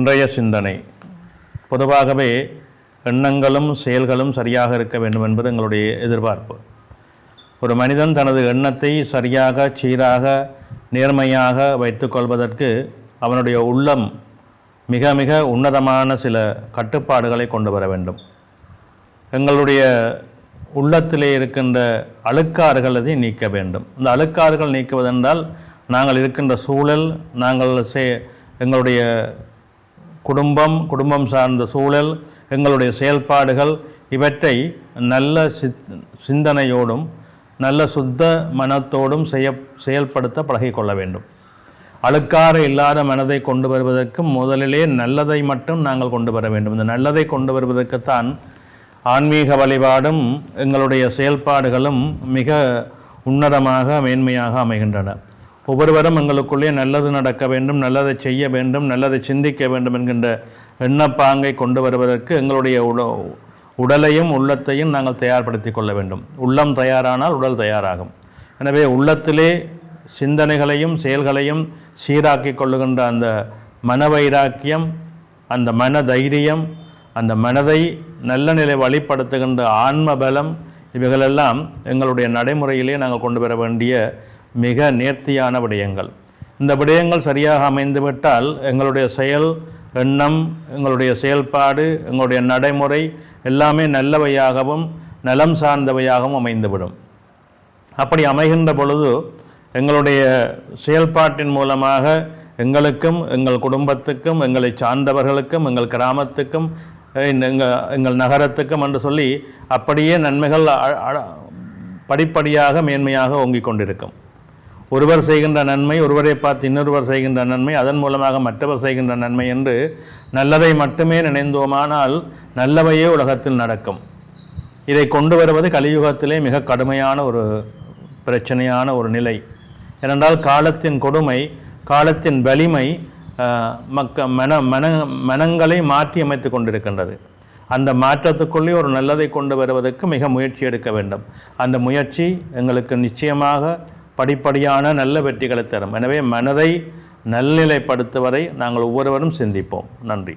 இன்றைய சிந்தனை. பொதுவாகவே எண்ணங்களும் செயல்களும் சரியாக இருக்க வேண்டும் என்பது எங்களுடைய எதிர்பார்ப்பு. ஒரு மனிதன் தனது எண்ணத்தை சரியாக, சீராக, நேர்மையாக வைத்துக்கொள்வதற்கு அவனுடைய உள்ளம் மிக மிக உன்னதமான சில கட்டுப்பாடுகளை கொண்டு வர வேண்டும். எங்களுடைய உள்ளத்திலே இருக்கின்ற அழுக்காறுகளை நீக்க வேண்டும். இந்த அழுக்காறுகள் நீக்குவதென்றால் நாங்கள் இருக்கின்ற சூழல், எங்களுடைய குடும்பம் சார்ந்த சூழல், எங்களுடைய செயல்பாடுகள், இவற்றை நல்ல சிந்தனையோடும் நல்ல சுத்த மனத்தோடும் செயல்படுத்த பழகிக்கொள்ள வேண்டும். அழுக்காறு இல்லாத மனதை கொண்டு வருவதற்கு முதலிலே நல்லதை மட்டும் நாங்கள் கொண்டு வர வேண்டும். இந்த நல்லதை கொண்டு வருவதற்குத்தான் ஆன்மீக வழிபாடும் எங்களுடைய செயல்பாடுகளும் மிக உன்னதமாக, மேன்மையாக அமைகின்றன. ஒவ்வொருவரும் எங்களுக்குள்ளே நல்லது நடக்க வேண்டும், நல்லதை செய்ய வேண்டும், நல்லதை சிந்திக்க வேண்டும் என்கின்ற எண்ணப்பாங்கை கொண்டு வருவதற்கு எங்களுடைய உடலையும் உள்ளத்தையும் நாங்கள் தயார்படுத்தி கொள்ள வேண்டும். உள்ளம் தயாரானால் உடல் தயாராகும். எனவே உள்ளத்திலே சிந்தனைகளையும் செயல்களையும் சீராக்கி கொள்ளுகின்ற அந்த மனவைராக்கியம், அந்த மன தைரியம், அந்த மனதை நல்ல நிலை வழிப்படுத்துகின்ற ஆன்ம பலம், இவைகளெல்லாம் எங்களுடைய நடைமுறையிலே நாங்கள் கொண்டு வர வேண்டிய மிக நேர்த்தியான விடயங்கள். இந்த விடயங்கள் சரியாக அமைந்துவிட்டால் எங்களுடைய செயல், எண்ணம், எங்களுடைய செயல்பாடு, எங்களுடைய நடைமுறை எல்லாமே நல்லவையாகவும் நலம் சார்ந்தவையாகவும் அமைந்துவிடும். அப்படி அமைகின்ற பொழுது எங்களுடைய செயல்பாட்டின் மூலமாக எங்களுக்கும், எங்கள் குடும்பத்துக்கும், எங்களை சார்ந்தவர்களுக்கும், எங்கள் கிராமத்துக்கும், எங்கள் நகரத்துக்கும் என்று சொல்லி அப்படியே நன்மைகள் படிப்படியாக மேன்மையாக ஓங்கிக் கொண்டிருக்கும். ஒருவர் செய்கின்ற நன்மை, ஒருவரை பார்த்து இன்னொருவர் செய்கின்ற நன்மை, அதன் மூலமாக மற்றவர் செய்கின்ற நன்மை என்று நல்லதை மட்டுமே நினைந்தோமானால் நல்லவையே உலகத்தில் நடக்கும். இதை கொண்டு வருவது கலியுகத்திலே மிக கடுமையான ஒரு பிரச்சனையான ஒரு நிலை. ஏனென்றால் காலத்தின் கொடுமை, காலத்தின் வலிமை மனங்களை மாற்றி அமைத்து கொண்டிருக்கின்றது. அந்த மாற்றத்துக்குள்ளே ஒரு நல்லதை கொண்டு வருவதற்கு மிக முயற்சி எடுக்க வேண்டும். அந்த முயற்சி எங்களுக்கு நிச்சயமாக படிப்படியான நல்ல வெற்றிகளை தரும். எனவே மனதை நல்நிலைப்படுத்துவதை நாங்கள் ஒவ்வொருவரும் சிந்திப்போம். நன்றி.